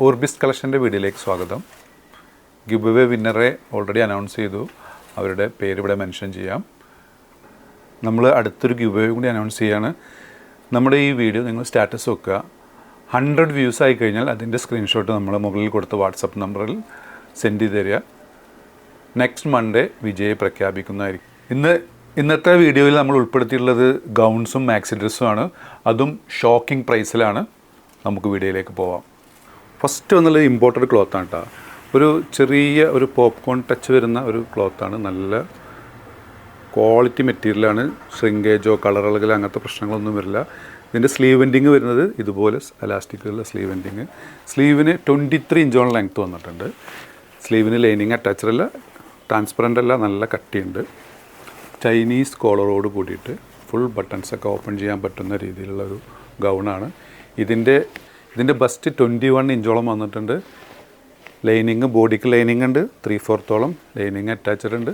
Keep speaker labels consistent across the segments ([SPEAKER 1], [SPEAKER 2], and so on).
[SPEAKER 1] Orbis കളക്ഷൻ്റെ വീഡിയോയിലേക്ക് സ്വാഗതം. Give away വിന്നറെ already announce ചെയ്തു. അവരുടെ പേര് ഇവിടെ മെൻഷൻ ചെയ്യാം. നമ്മൾ അടുത്തൊരു ഗിവ് അവേ കൂടി അനൗൺസ് ചെയ്യാണ്. നമ്മുടെ ഈ വീഡിയോ നിങ്ങൾ സ്റ്റാറ്റസ് വെക്കുക. 100 വ്യൂസ് ആയി കഴിഞ്ഞാൽ അതിൻ്റെ സ്ക്രീൻഷോട്ട് നമ്മൾ മുകളിൽ കൊടുത്ത വാട്സപ്പ് നമ്പറിൽ സെൻഡ് ചെയ്ത് തരിക. നെക്സ്റ്റ് മൺഡേ വിജയെ പ്രഖ്യാപിക്കുന്നതായിരിക്കും. ഇന്നത്തെ വീഡിയോയിൽ നമ്മൾ ഉൾപ്പെടുത്തിയിട്ടുള്ളത് ഗൗൺസും മാക്സി ഡ്രസ്സുമാണ്. അതും ഷോക്കിംഗ് പ്രൈസിലാണ്. നമുക്ക് വീഡിയോയിലേക്ക് പോവാം. ഫസ്റ്റ് വന്നുള്ളത് ഇമ്പോർട്ടഡ് ക്ലോത്താണ് കേട്ടോ. ഒരു ചെറിയ ഒരു പോപ്കോൺ ടച്ച് വരുന്ന ഒരു ക്ലോത്താണ്. നല്ല ക്വാളിറ്റി മെറ്റീരിയലാണ്. ഷ്രിങ്കേജോ കളർ ഇളകലോ അങ്ങനത്തെ പ്രശ്നങ്ങളൊന്നും വരില്ല. ഇതിൻ്റെ സ്ലീവ് വെൻഡിങ് വരുന്നത് ഇതുപോലെ എലാസ്റ്റിക്കുള്ള സ്ലീവ് വെൻഡിങ്. സ്ലീവിന് 23 ഇഞ്ചോളം ലെങ്ത്ത് വന്നിട്ടുണ്ട്. സ്ലീവിന് ലൈനിങ് അറ്റാച്ച്ഡ് അല്ല, ട്രാൻസ്പെറൻ്റ് അല്ല, നല്ല കട്ടിയുണ്ട്. ചൈനീസ് കോളറോട് കൂടിയിട്ട് ഫുൾ ബട്ടൺസൊക്കെ ഓപ്പൺ ചെയ്യാൻ പറ്റുന്ന രീതിയിലുള്ള ഒരു ഗൗണാണ്. ഇതിൻ്റെ ബസ്റ്റ് 21 ഇഞ്ചോളം വന്നിട്ടുണ്ട്. ലൈനിങ്, ബോഡിക്ക് ലൈനിങ് ഉണ്ട്. 3/4 ലൈനിങ് അറ്റാച്ച്ഡ് ഉണ്ട്.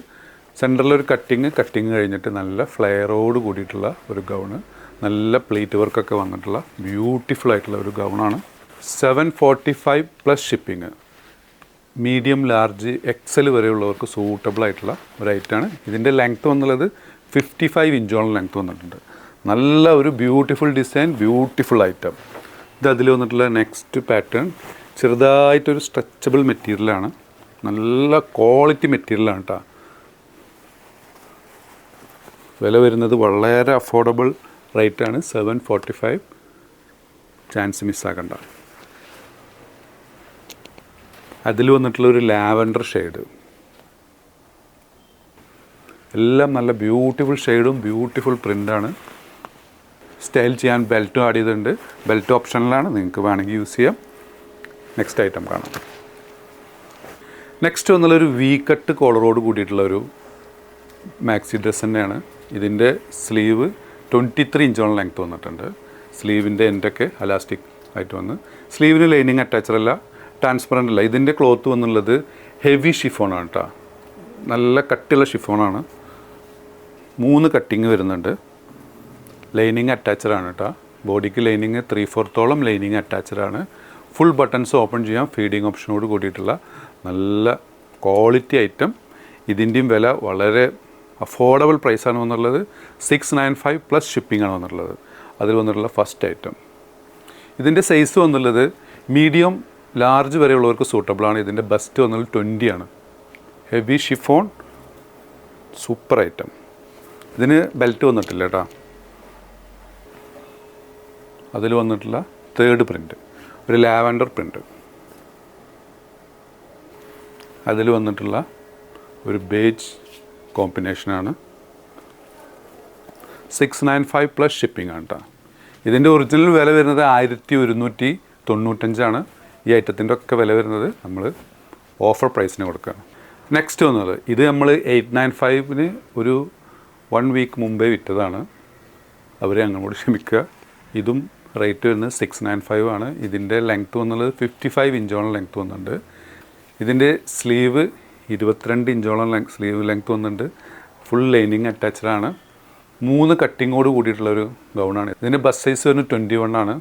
[SPEAKER 1] സെൻറ്ററിലൊരു കട്ടിങ് കഴിഞ്ഞിട്ട് നല്ല ഫ്ലെയറോട് കൂടിയിട്ടുള്ള ഒരു ഗൗണ്. നല്ല പ്ലേറ്റ് വർക്കൊക്കെ വന്നിട്ടുള്ള ബ്യൂട്ടിഫുൾ ആയിട്ടുള്ള ഒരു ഗൗണാണ്. 745 plus shipping. Medium, large, XL വരെയുള്ളവർക്ക് സൂട്ടബിൾ ആയിട്ടുള്ള ഒരു ഐറ്റമാണ്. ഇതിൻ്റെ ലെങ്ത്ത് വന്നുള്ളത് 55 ഇഞ്ചോളം ലെങ്ത്ത് വന്നിട്ടുണ്ട്. നല്ല ഒരു ബ്യൂട്ടിഫുൾ ഡിസൈൻ, ബ്യൂട്ടിഫുൾ ഐറ്റം. ഇത് അതിൽ വന്നിട്ടുള്ള നെക്സ്റ്റ് പാറ്റേൺ ചെറുതായിട്ടൊരു സ്ട്രെച്ചബിൾ മെറ്റീരിയലാണ്. നല്ല ക്വാളിറ്റി മെറ്റീരിയലാണ് കേട്ടോ. വില വരുന്നത് വളരെ അഫോർഡബിൾ റേറ്റാണ്. 745. ചാൻസ് മിസ്സാക്കണ്ട. അതിൽ വന്നിട്ടുള്ളൊരു ലാവൻഡർ ഷെയ്ഡ്. എല്ലാം നല്ല ബ്യൂട്ടിഫുൾ ഷെയ്ഡും ബ്യൂട്ടിഫുൾ പ്രിൻ്റാണ്. സ്റ്റൈൽ ചെയ്യാൻ ബെൽറ്റും ആഡ് ചെയ്തിട്ടുണ്ട്. ബെൽറ്റ് ഓപ്ഷനിലാണ്, നിങ്ങൾക്ക് വേണമെങ്കിൽ യൂസ് ചെയ്യാം. നെക്സ്റ്റ് ഐറ്റം കാണാം. നെക്സ്റ്റ് വന്നുള്ളൊരു വി കട്ട് കോളറോട് കൂടിയിട്ടുള്ളൊരു മാക്സി ഡ്രസ് തന്നെയാണ്. ഇതിൻ്റെ സ്ലീവ് 23 ഇഞ്ചോളം ലെങ്ത്ത് വന്നിട്ടുണ്ട്. സ്ലീവിൻ്റെ എൻഡൊക്കെ അലാസ്റ്റിക് ആയിട്ട് വന്ന്, സ്ലീവിന് ലൈനിങ് അറ്റാച്ച്ഡ് അല്ല, ട്രാൻസ്പെറൻ്റ് അല്ല. ഇതിൻ്റെ ക്ലോത്ത് വന്നുള്ളത് ഹെവി ഷിഫോണാണ് കേട്ടോ. നല്ല കട്ടിയുള്ള ഷിഫോണാണ്. 3 കട്ടിങ് വരുന്നുണ്ട്. ലൈനിങ് അറ്റാച്ച്ഡ് ആണ് കേട്ടോ. ബോഡിക്ക് ലൈനിങ് 3/4 ലൈനിങ് അറ്റാച്ച്ഡ് ആണ്. ഫുൾ ബട്ടൺസ് ഓപ്പൺ ചെയ്യാം. ഫീഡിങ് ഓപ്ഷനോട് കൂടിയിട്ടുള്ള നല്ല ക്വാളിറ്റി ഐറ്റം. ഇതിൻ്റെയും വില വളരെ അഫോർഡബിൾ പ്രൈസാണ് വന്നിട്ടുള്ളത്. 695 പ്ലസ് ഷിപ്പിംഗ് ആണ് വന്നിട്ടുള്ളത്. അതിൽ വന്നിട്ടുള്ള ഫസ്റ്റ് ഐറ്റം. ഇതിൻ്റെ സൈസ് വന്നുള്ളത് മീഡിയം, ലാർജ് വരെയുള്ളവർക്ക് സൂട്ടബിളാണ്. ഇതിൻ്റെ ബസ്റ്റ് വന്നത് 20 ആണ്. Heavy chiffon, super item. ഇതിന് ബെൽറ്റ് വന്നിട്ടില്ല കേട്ടോ. അതിൽ വന്നിട്ടുള്ള തേർഡ് പ്രിൻ്റ് ഒരു ലാവൻഡർ പ്രിൻ്റ്. അതിൽ വന്നിട്ടുള്ള ഒരു ബേജ് കോമ്പിനേഷനാണ്. 695 പ്ലസ് ഷിപ്പിംഗ് ആണ് കേട്ടോ. ഇതിൻ്റെ ഒറിജിനൽ വില വരുന്നത് 1195 ഈ ഐറ്റത്തിൻ്റെ ഒക്കെ വില വരുന്നത് നമ്മൾ ഓഫർ പ്രൈസിന് കൊടുക്കുകയാണ്. നെക്സ്റ്റ് വന്നത് ഇത് നമ്മൾ 895 ഒരു 1 വീക്ക് മുമ്പേ വിറ്റതാണ്. അവരെ അങ്ങോട്ട് ക്ഷമിക്കുക. ഇതും റേറ്റ് വരുന്നത് 695 ആണ്. ഇതിൻ്റെ ലെങ്ത്ത് വന്നുള്ളത് 55 ഇഞ്ചോളം ലെങ്ത്ത് വന്നിട്ടുണ്ട്. ഇതിൻ്റെ സ്ലീവ് 22 ഇഞ്ചോളം സ്ലീവ് ലെങ്ത്ത് വന്നിട്ടുണ്ട്. ഫുൾ ലൈനിങ് അറ്റാച്ച്ഡ് ആണ്. 3 കട്ടിങ്ങോട് കൂടിയിട്ടുള്ളൊരു ഗൗണാണ്. ഇതിൻ്റെ ബസ് സൈസ് വരുന്നത് 21 ആണ്.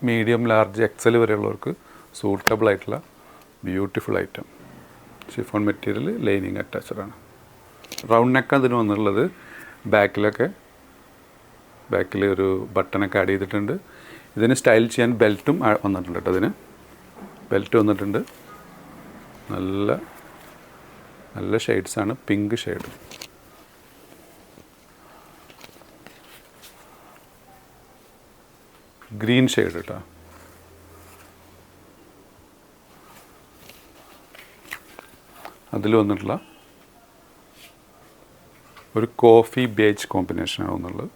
[SPEAKER 1] മീഡിയം, ലാർജ്, എക്സൽ വരെയുള്ളവർക്ക് സൂട്ടബിൾ ആയിട്ടുള്ള beautiful item. Chiffon material, lining attached ആണ്. റൗണ്ട് നെക്ക് അതിന് വന്നിട്ടുള്ളത്. ബാക്കിൽ ഒരു ബട്ടണൊക്കെ ആഡ് ചെയ്തിട്ടുണ്ട്. ഇതിന് സ്റ്റൈൽ ചെയ്യാൻ ബെൽറ്റും വന്നിട്ടുണ്ട് കേട്ടോ. അതിന് ബെൽറ്റ് വന്നിട്ടുണ്ട്. നല്ല നല്ല ഷെയ്ഡ്സാണ്. പിങ്ക് ഷെയ്ഡ്, ഗ്രീൻ ഷെയ്ഡ് കേട്ടോ. അതിൽ വന്നിട്ടുള്ള ഒരു കോഫി ബേജ് കോമ്പിനേഷനാണ് വന്നുള്ളത്.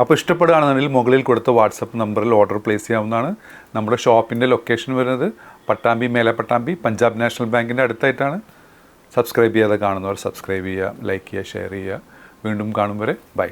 [SPEAKER 1] അപ്പോൾ ഇഷ്ടപ്പെടുകയാണെന്നുണ്ടെങ്കിൽ മുകളിൽ കൊടുത്ത വാട്സപ്പ് നമ്പറിൽ ഓർഡർ പ്ലേസ് ചെയ്യാവുന്നതാണ്. നമ്മുടെ ഷോപ്പിൻ്റെ ലൊക്കേഷൻ വരുന്നത് പട്ടാമ്പി, മേലെപ്പട്ടാമ്പി, പഞ്ചാബ് നാഷണൽ ബാങ്കിൻ്റെ അടുത്തായിട്ടാണ്. സബ്സ്ക്രൈബ് ചെയ്യാതെ കാണുന്നവർ സബ്സ്ക്രൈബ് ചെയ്യുക, ലൈക്ക് ചെയ്യുക, ഷെയർ ചെയ്യുക. വീണ്ടും കാണും വരെ ബൈ.